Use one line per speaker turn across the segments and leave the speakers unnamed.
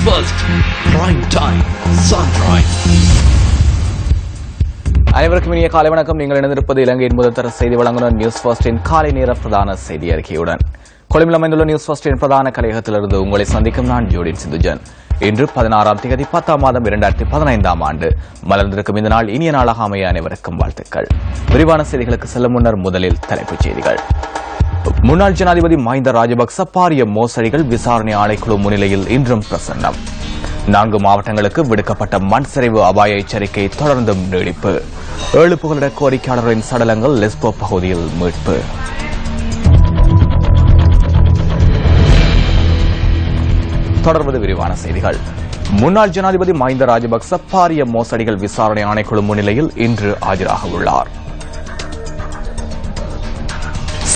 First Prime Time Sunrise.
அனைவருக்கும் இனிய காலை வணக்கம். நீங்கள் இணைந்திருப்பது இலங்கையின் முதல்தர செய்தி வழங்குனர் நியூஸ் ஃபர்ஸ்டின் காலை நேர பிரதான செய்தி அறிக்கையுடன். கொழும்பில் அமைந்துள்ள நியூஸ் ஃபர்ஸ்டின் பிரதான கலையகத்திலிருந்து உங்களை சந்திக்கும் நான் ஜோடின் சிந்துஜன். இன்று 16ஆம் தேதி 10ஆம் மாதம் 2015ஆம் ஆண்டு மலர்ந்திருக்கும் இந்த நாள் இனிய நாளாக அமைய அனைவருக்கும் வாழ்த்துக்கள். விரிவான செய்திகளுக்கு செல்லும் முன்னர் முதலில் தலைப்புச் செய்திகள். முன்னாள் ஜனாதிபதி மஹிந்த ராஜபக்ச பாரிய மோசடிகள் விசாரணை ஆணைக்குழு முன்னிலையில் இன்றும் பிரசன்னம். 4 மாவட்டங்களுக்கு விடுக்கப்பட்ட மண் சரிவு அபாய எச்சரிக்கை தொடர்ந்தும் நீடிப்பு. 7 புகலிட கோரிக்கையாளர்களின் சடலங்கள் லெஸ்போ பகுதியில் மீட்பு. தொடர்வது விரிவான செய்திகள். முன்னாள் ஜனாதிபதி மஹிந்த ராஜபக்ச பாரிய மோசடிகள் விசாரணை ஆணைக்குழு முன்னிலையில் இன்று ஆஜராக உள்ளார்.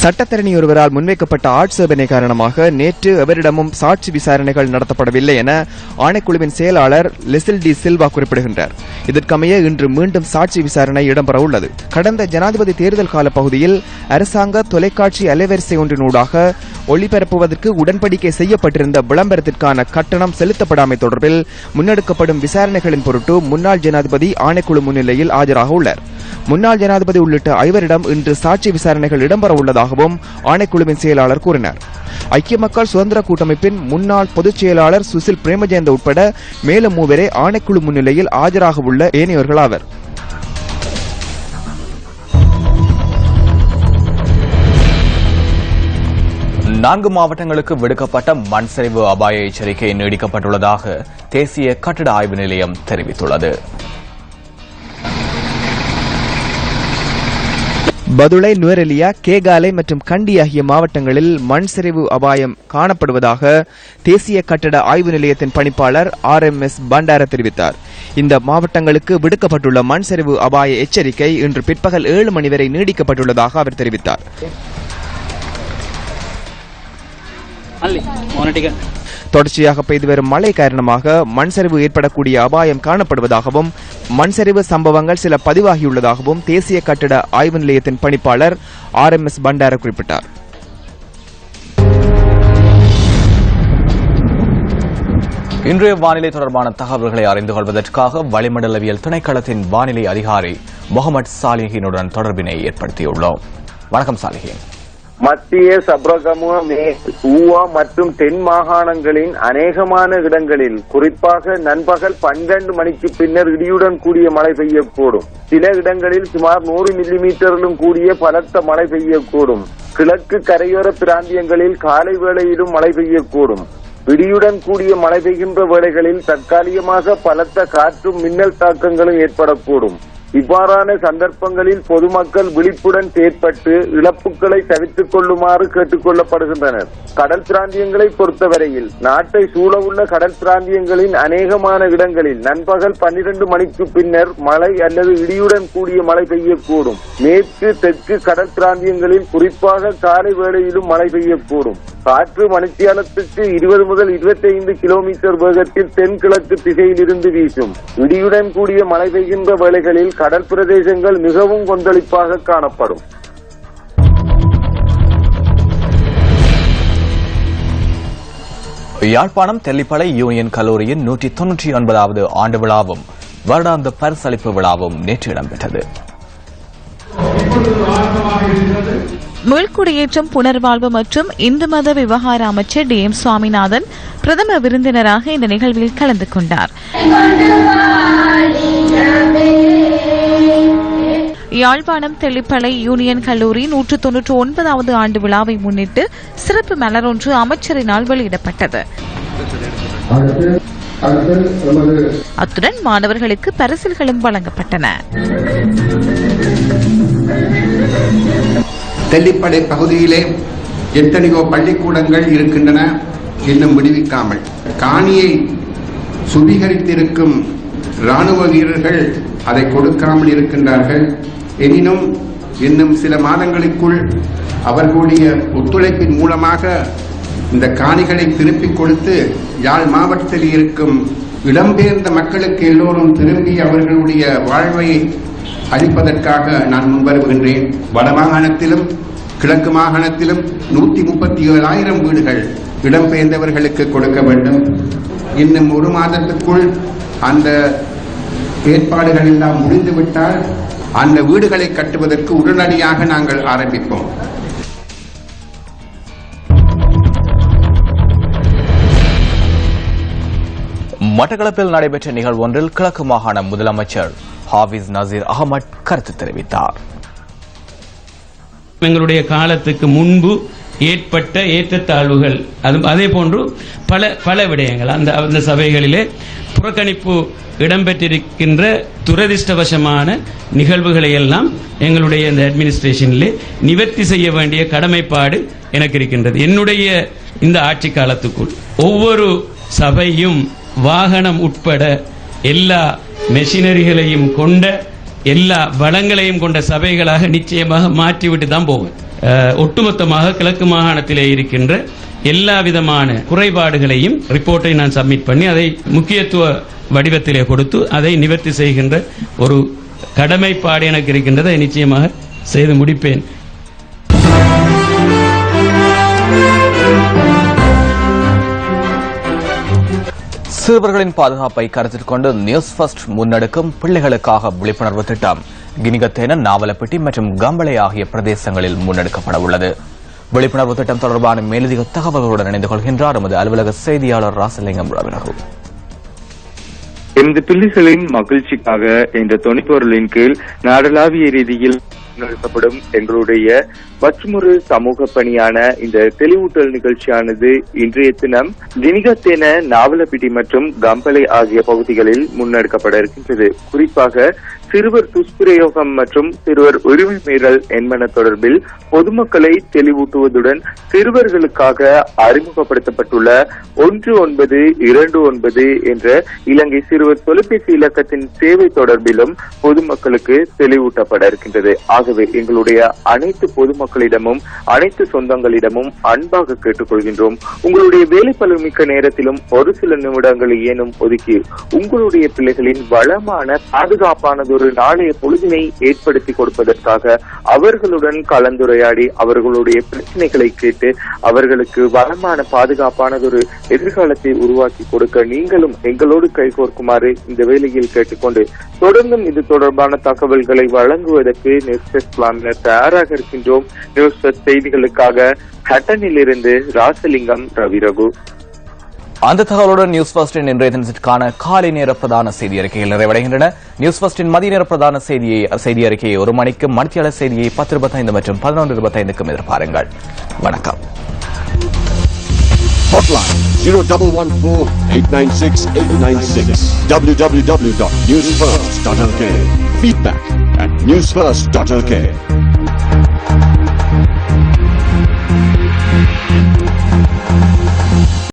சட்டத்தரணி ஒருவரால் முன்வைக்கப்பட்ட ஆட்சேபனை காரணமாக நேற்று எவரிடமும் சாட்சி விசாரணைகள் நடத்தப்படவில்லை என ஆணைக்குழுவின் செயலாளர் லெசில் டி சில்வா குறிப்பிடுகின்றார். இதற்கமைய இன்று மீண்டும் சாட்சி விசாரணை இடம்பெற உள்ளது. கடந்த ஜனாதிபதி தேர்தல் கால பகுதியில் அரசாங்க தொலைக்காட்சி அலைவரிசை ஒன்றினூடாக ஒளிபரப்புவதற்கு உடன்படிக்கை செய்யப்பட்டிருந்த விளம்பரத்திற்கான கட்டணம் செலுத்தப்படாமை தொடர்பில் முன்னெடுக்கப்படும் விசாரணைகளின் பொருட்டு முன்னாள் ஜனாதிபதி ஆணைக்குழு முன்னிலையில் ஆஜராக உள்ளார். முன்னாள் ஜனாதிபதி உள்ளிட்ட 5 இன்று சாட்சி விசாரணைகள் இடம்பெற உள்ளதாகவும் ஆணைக்குழுவின் செயலாளர் கூறினார். ஐக்கிய மக்கள் சுதந்திர கூட்டமைப்பின் முன்னாள் பொதுச் செயலாளர் சுசில் பிரேமஜயந்த உட்பட மேலும் 3 ஆணைக்குழு முன்னிலையில் ஆஜராக உள்ள ஏனையோர்கள் ஆவர்.
நான்கு மாவட்டங்களுக்கு விடுக்கப்பட்ட மண் சரிவு அபாய எச்சரிக்கை நீடிக்கப்பட்டுள்ளதாக தேசிய கட்டிட ஆய்வு நிலையம் தெரிவித்துள்ளது.
பதுளை, நுவரெலியா, கேகாலை மற்றும் கண்டி ஆகிய மாவட்டங்களில் மண் சரிவு அபாயம் காணப்படுவதாக தேசிய கட்டட ஆய்வு நிலையத்தின் பணிப்பாளர் RMS பண்டார தெரிவித்தார். இந்த மாவட்டங்களுக்கு விடுக்கப்பட்டுள்ள மண் சரிவு அபாய எச்சரிக்கை இன்று பிற்பகல் 7 மணி வரை நீடிக்கப்பட்டுள்ளதாக அவர் தெரிவித்தார். தொடர்ச்சியாக பெய்து வரும் மழை காரணமாக மண் சரிவு ஏற்படக்கூடிய அபாயம் காணப்படுவதாகவும் மண் சரிவு சம்பவங்கள் சில பதிவாகியுள்ளதாகவும் தேசிய கட்டிட ஆய்வு நிலையத்தின் பணிப்பாளர் RMS பண்டார குறிப்பிட்டார்.
இன்றைய வானிலை தொடர்பான தகவல்களை அறிந்து கொள்வதற்காக வளிமண்டலவியல் திணைக்களத்தின் வானிலை அதிகாரி முகமது சாலிஹினுடன் தொடர்பினை ஏற்படுத்தியுள்ளோம். வணக்கம் சாலிஹின்.
மத்திய சப்ரகமுவ, மேற்கு, ஊவா மற்றும் தென் மாகாணங்களின் அநேகமான இடங்களில் குறிப்பாக நண்பகல் 12 மணிக்கு பின்னர் இடியுடன் கூடிய மழை பெய்யக்கூடும். சில இடங்களில் சுமார் 100 மில்லிமீட்டரிலும் கூடிய பலத்த மழை பெய்யக்கூடும். கிழக்கு கரையோர பிராந்தியங்களில் காலை வேளையிலும் மழை பெய்யக்கூடும். இடியுடன் கூடிய மழை பெய்கின்ற வேளைகளில் தற்காலிகமாக பலத்த காற்றும் மின்னல் தாக்கங்களும் ஏற்படக்கூடும். இவ்வாறான சந்தர்ப்பங்களில் பொதுமக்கள் விழிப்புடன் செயற்பட்டு இழப்புகளை தவிர்த்துக் கொள்ளுமாறு கேட்டுக் கொள்ளப்படுகின்றனர். கடல் பிராந்தியங்களை பொறுத்தவரையில் நாட்டை சூழவுள்ள கடல் பிராந்தியங்களின் அநேகமான இடங்களில் நண்பகல் 12 மணிக்கு பின்னர் மழை அல்லது இடியுடன் கூடிய மழை பெய்யக்கூடும். மேற்கு தெற்கு கடல் பிராந்தியங்களில் குறிப்பாக காலை வேளையிலும் மழை பெய்யக்கூடும். காற்று மணித்தியாலத்துக்கு 20 முதல் 25 கிலோமீட்டர் வேகத்தில் தென்கிழக்கு திசையில் இருந்து வீசும். இடியுடன் கூடிய மழை பெய்கின்ற வேளைகளில் கடல் பிரதேசங்கள் மிகவும் கொந்தளிப்பாக காணப்படும்.
யாழ்ப்பாணம் தெல்லிப்பளை யூனியன் கல்லூரியின் 199வது ஆண்டு விழாவும் வருடாந்த பரிசளிப்பு விழாவும் நேற்று இடம்பெற்றது.
மீள்குடியேற்றம், புனர்வாழ்வு மற்றும் இந்து மத விவகார அமைச்சர் DM சுவாமிநாதன் பிரதம விருந்தினராக இந்த நிகழ்வில் கலந்து கொண்டார். யாழ்ப்பாணம் தெல்லிப்பளை யூனியன் கல்லூரி 199வது ஆண்டு விழாவை முன்னிட்டு சிறப்பு மலர் ஒன்று அமைச்சரினால் வெளியிடப்பட்டது. அத்துடன் மாணவர்களுக்கு பரிசில்களும் வழங்கப்பட்டன.
தெல்லிப்பளை பகுதியிலே எத்தனையோ பள்ளிக்கூடங்கள் இருக்கின்றன, இன்னும் விடுவிக்காமல். காணியை சுவீகரித்திருக்கும் ராணுவ வீரர்கள் அதை கொடுக்காமல் இருக்கின்றார்கள். எனினும் இன்னும் சில மாதங்களுக்குள் அவர்களுடைய ஒத்துழைப்பின் மூலமாக இந்த காணிகளை திருப்பிக் கொடுத்து யாழ் மாவட்டத்தில் இருக்கும் இடம்பெயர்ந்த மக்களுக்கு எல்லோரும் திரும்பி அவர்களுடைய வாழ்வை அளிப்பதற்காக நான் முன்வருகின்றேன். வடமாகாணத்திலும் கிழக்கு மாகாணத்திலும் 137,000 வீடுகள் இடம்பெயர்ந்தவர்களுக்கு கொடுக்க வேண்டும். இன்னும் 1 மாதத்துக்குள் அந்த ஏற்பாடுகள் எல்லாம் முடிந்துவிட்டால் அந்த வீடுகளை கட்டுவதற்கு உடனடியாக நாங்கள் ஆரம்பிப்போம்.
மட்டக்களப்பில் நடைபெற்ற நிகழ்வு ஒன்றில் கிழக்கு மாகாண முதலமைச்சர் ஹாஃபிஸ் நசீர் அகமட் கருத்து தெரிவித்தார்.
எங்களுடைய காலத்துக்கு முன்பு ஏற்பட்ட ஏற்றத்தாழ்வுகள் அதே போன்று பல விடயங்கள் அந்த சபைகளிலே புறக்கணிப்பு இடம்பெற்றிருக்கின்ற துரதிர்ஷ்டவசமான நிகழ்வுகளை எல்லாம் எங்களுடைய இந்த அட்மினிஸ்ட்ரேஷனிலே நிவர்த்தி செய்ய வேண்டிய கடமைப்பாடு எனக்கு இருக்கின்றது. என்னுடைய இந்த ஆட்சி காலத்துக்குள் ஒவ்வொரு சபையும் வாகனம் உட்பட எல்லா மெஷினரிகளையும் கொண்ட எல்லா வளங்களையும் கொண்ட சபைகளாக நிச்சயமாக மாற்றிவிட்டு தான் போகும். ஒட்டுமொத்தமாக கிழக்கு மாகாணத்திலே இருக்கின்ற எல்லா விதமான குறைபாடுகளையும் ரிப்போர்ட்டை நான் சப்மிட் பண்ணி அதை முக்கியத்துவ வடிவத்திலே கொடுத்து அதை நிவர்த்தி செய்கின்ற ஒரு கடமைப்பாடு எனக்கு இருக்கின்றதை நிச்சயமாக செய்து முடிப்பேன்.
சிறுவர்களின் பாதுகாப்பை கருத்தில் கொண்டு நியூஸ் ஃபர்ஸ்ட் முன்னெடுக்கும் பிள்ளைகளுக்காக விழிப்புணர்வு திட்டம் கினிகத்தேன, நாவலப்பிட்டி மற்றும் கம்பளை ஆகிய பிரதேசங்களில் முன்னெடுக்கப்பட உள்ளது. விழிப்புணர்வு திட்டம் தொடர்பான மேலதிக தகவல்களுடன் இணைந்து கொள்கின்றார் எமது அலுவலக செய்தியாளர் ராசலிங்கம் ரவிரகு.
எமது பிள்ளைகளின் மகிழ்ச்சிக்காக என்ற தொனிப்பொருளின் கீழ் நாடளாவிய ரீதியில் நடத்தப்படும் எங்களுடைய மற்றொரு சமூக பணியான இந்த தெளிவூட்டல் நிகழ்ச்சியானது இன்றைய தினம் கினிகத்தேன, நாவலப்பிட்டி மற்றும் கம்பளை ஆகிய பகுதிகளில் முன்னெடுக்கப்பட இருக்கின்றது. குறிப்பாக சிறுவர் துஷ்பிரயோகம் மற்றும் சிறுவர் உரிமை மீறல் என்பன தொடர்பில் பொதுமக்களை தெளிவூட்டுவதுடன் சிறுவர்களுக்காக அறிமுகப்படுத்தப்பட்டுள்ள 1929 என்ற இலங்கை சிறுவர் தொலைபேசி இலக்கத்தின் சேவை தொடர்பிலும் பொதுமக்களுக்கு தெளிவூட்டப்பட இருக்கின்றது. ஆகவே எங்களுடைய அனைத்து பொதுமக்களிடமும் அனைத்து சொந்தங்களிடமும் அன்பாக கேட்டுக்கொள்கின்றோம். உங்களுடைய வேலை பளுமிக்க நேரத்திலும் ஒரு சில நிமிடங்களை ஏனும் ஒதுக்கி உங்களுடைய பிள்ளைகளின் வளமான பாதுகாப்பானது ஒரு நாளைய பொழுதினை ஏற்படுத்தி கொடுப்பதற்காக அவர்களுடன் கலந்துரையாடி அவர்களுடைய பிரச்சனைகளை கேட்டு அவர்களுக்கு வளமான பாதுகாப்பானதொரு எதிர்காலத்தை உருவாக்கி கொடுக்க நீங்களும் எங்களோடு கைகோர்க்குமாறு இந்த வேளையில் கேட்டுக்கொண்டு தொடர்ந்தும் இது தொடர்பான தகவல்களை வழங்குவதற்கு நியூஸ் தயாராக இருக்கின்றோம். நியூஸ் செய்திகளுக்காக ஹட்டனிலிருந்து ராசலிங்கம் ரவிரகு.
அந்த தகவலுடன் நியூஸ் ஃபர்ஸ்டின் இன்றைய தினத்திற்கான காலை நேர பிரதான செய்தி அறிக்கைகள் நிறைவடைகின்றன. நியூஸ் ஃபர்ஸ்டின் மதிய நேர பிரதான செய்தி அறிக்கையை 1 மணிக்கும், மணித்தியாளர் செய்தியை 10:25 மற்றும் 11:25க்கும் எதிர்பாருங்கள். வணக்கம்.
Hotline 0114-896-896 www.newsfirst.lk. Feedback at newsfirst.lk.